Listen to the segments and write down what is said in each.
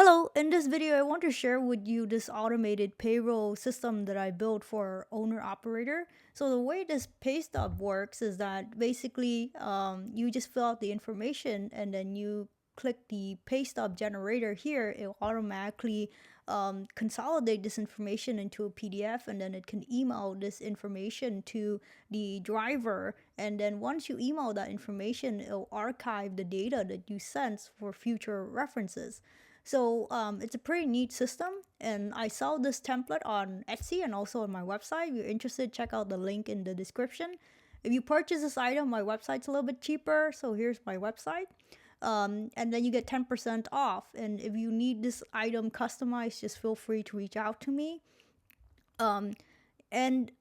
Hello, in this video, I want to share with you this automated payroll system that I built for owner operator. So the way this Paystub works is that basically you just fill out the information and then you click the Paystub generator here. It will automatically consolidate this information into a PDF, and then it can email this information to the driver. And then once you email that information, it'll archive the data that you sent for future references. So it's a pretty neat system, and I sell this template on Etsy and also on my website. If you're interested, check out the link in the description. If you purchase this item, my website's a little bit cheaper, so here's my website. And then you get 10% off. And if you need this item customized, just feel free to reach out to me. And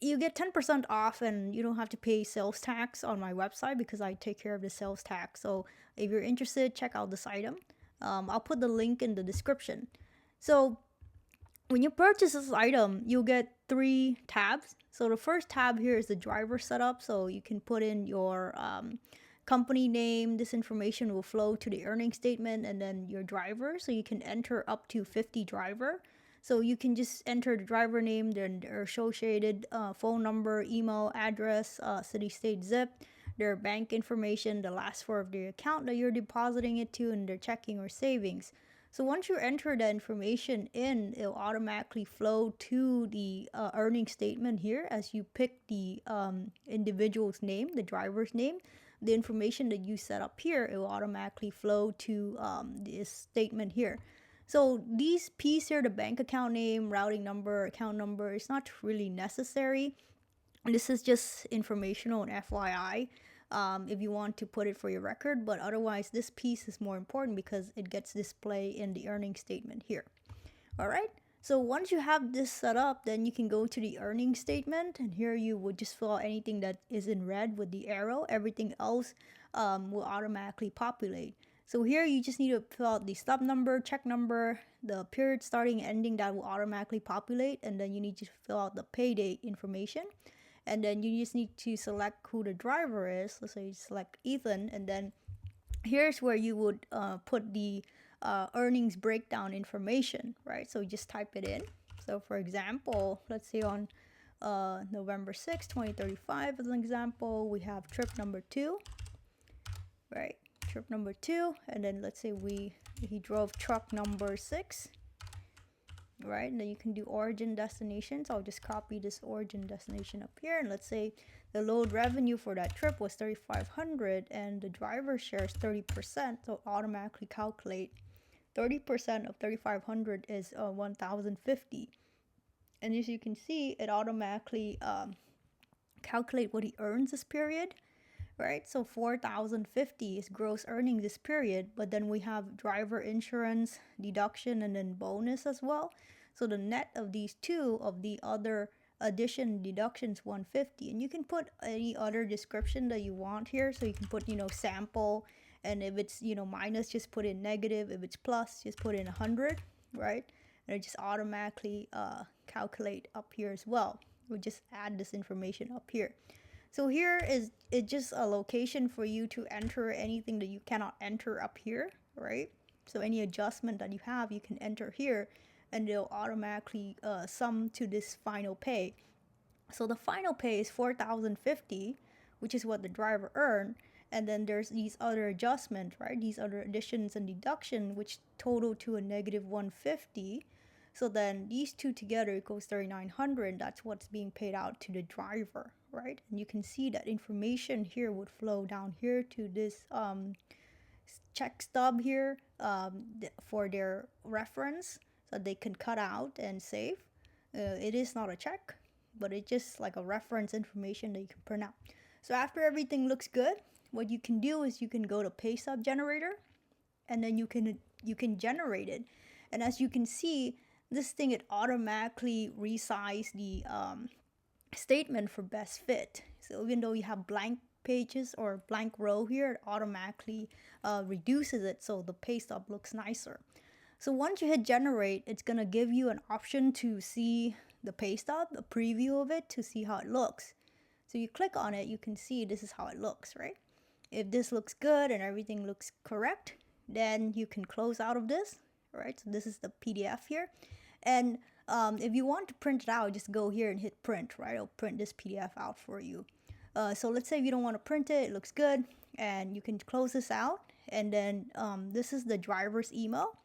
you get 10% off, and you don't have to pay sales tax on my website because I take care of the sales tax. So if you're interested, check out this item. I'll put the link in the description. So when you purchase this item, you'll get 3 tabs. So the first tab here is the driver setup. So you can put in your company name. This information will flow to the earnings statement and then your driver. So you can enter up to 50 driver. So you can just enter the driver name, then their associated phone number, email, address, city, state, zip, their bank information, the last four of their account that you're depositing it to, and their checking or savings. So once you enter that information in, it'll automatically flow to the earning statement here as you pick the individual's name, the driver's name. The information that you set up here, it will automatically flow to this statement here. So these P's here, the bank account name, routing number, account number, it's not really necessary. This is just informational and FYI if you want to put it for your record, but otherwise this piece is more important because it gets displayed in the earnings statement here. All right, so once you have this set up, then you can go to the earnings statement, and here you would just fill out anything that is in red with the arrow. Everything else will automatically populate. So here you just need to fill out the stub number, check number, the period starting and ending that will automatically populate, and then you need to fill out the pay date information. And then you just need to select who the driver is. So you select Ethan, and then here's where you would put the earnings breakdown information, right? So you just type it in. So for example, let's say on November 6, 2035 as an example, we have trip number 2, right? Trip number 2, and then let's say he drove truck number 6, right? And then you can do origin destination. So I'll just copy this origin destination up here, and let's say the load revenue for that trip was 3,500 and the driver shares 30%, so automatically calculate 30% of 3,500 is 1,050. And as you can see, it automatically calculate what he earns this period, right? So 4,050 is gross earnings this period, but then we have driver insurance deduction and then bonus as well. So the net of these two of the other addition deductions 150, and you can put any other description that you want here. So you can put sample, and if it's minus, just put in negative. If it's plus, just put in 100, right? And it just automatically calculate up here as well. We'll just add this information up here. So here is it just a location for you to enter anything that you cannot enter up here, right? So any adjustment that you have, you can enter here, and they'll automatically sum to this final pay. So the final pay is 4,050, which is what the driver earned. And then there's these other adjustments, right? These other additions and deduction, which total to a negative 150. So then these two together equals 3,900. That's what's being paid out to the driver, right? And you can see that information here would flow down here to this check stub here for their reference, so they can cut out and save. It is not a check, but it's just like a reference information that you can print out. So after everything looks good, what you can do is you can go to Paystub generator, and then you can generate it. And as you can see, this thing, it automatically resizes the statement for best fit. So even though you have blank pages or blank row here, it automatically reduces it so the pay stub looks nicer. So once you hit generate, it's gonna give you an option to see the pay stub, a preview of it, to see how it looks. So you click on it, you can see this is how it looks, right? If this looks good and everything looks correct, then you can close out of this, All right, so this is the PDF here. And if you want to print it out, just go here and hit print, right? It'll print this PDF out for you. So let's say if you don't want to print it, it looks good, and you can close this out. And then this is the driver's email.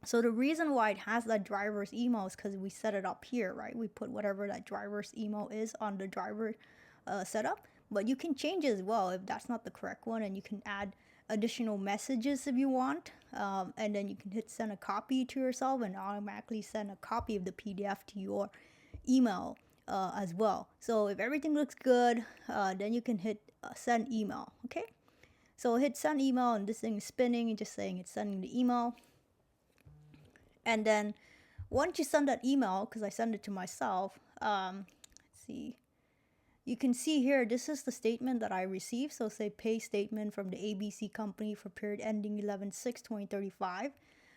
So the reason why it has that driver's email is because we set it up here, right? We put whatever that driver's email is on the driver setup, but you can change it as well if that's not the correct one, and you can add additional messages if you want, and then you can hit send a copy to yourself and automatically send a copy of the PDF to your email as well. So if everything looks good, then you can hit send email. Okay, so hit send email, and this thing is spinning and just saying it's sending the email. And then once you send that email, because I send it to myself, let's see, you can see here, this is the statement that I received. So say pay statement from the ABC company for period ending 11/6/2035.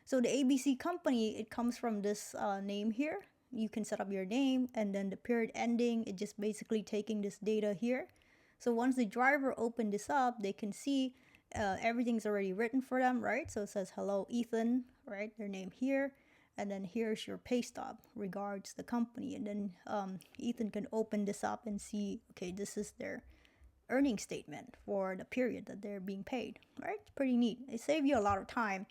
So the ABC company, it comes from this name here. You can set up your name, and then the period ending, it just basically taking this data here. So once the driver opened this up, they can see everything's already written for them, right? So it says, hello, Ethan, right? Their name here. And then here's your pay stub, regards the company. And then Ethan can open this up and see, okay, this is their earning statement for the period that they're being paid, right? It's pretty neat. It saves you a lot of time.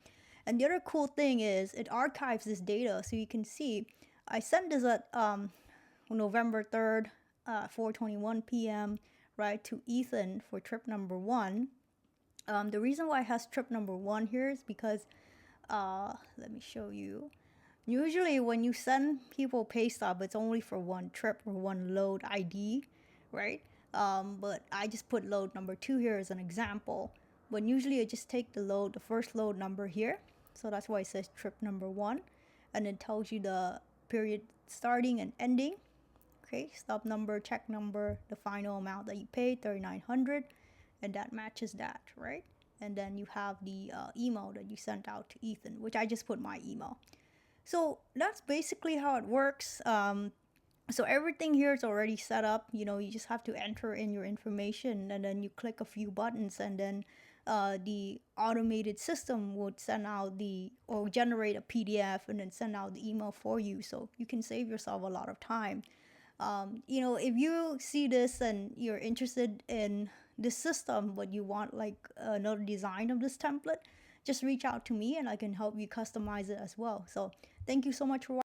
And the other cool thing is it archives this data, so you can see, I sent this at November 3rd, 4:21 p.m., right, to Ethan for trip number 1. The reason why it has trip number 1 here is because, let me show you. Usually when you send people Paystub, it's only for one trip or one load ID, right? But I just put load number 2 here as an example. But usually I just take the first load number here. So that's why it says trip number 1. And it tells you the period starting and ending. Okay, stop number, check number, the final amount that you paid, $3,900. And that matches that, right? And then you have the email that you sent out to Ethan, which I just put my email. So that's basically how it works. So everything here is already set up. You know, you just have to enter in your information, and then you click a few buttons, and then the automated system would send out or generate a PDF and then send out the email for you. So you can save yourself a lot of time. You know, if you see this and you're interested in this system, but you want like another design of this template, just reach out to me and I can help you customize it as well. So thank you so much for watching.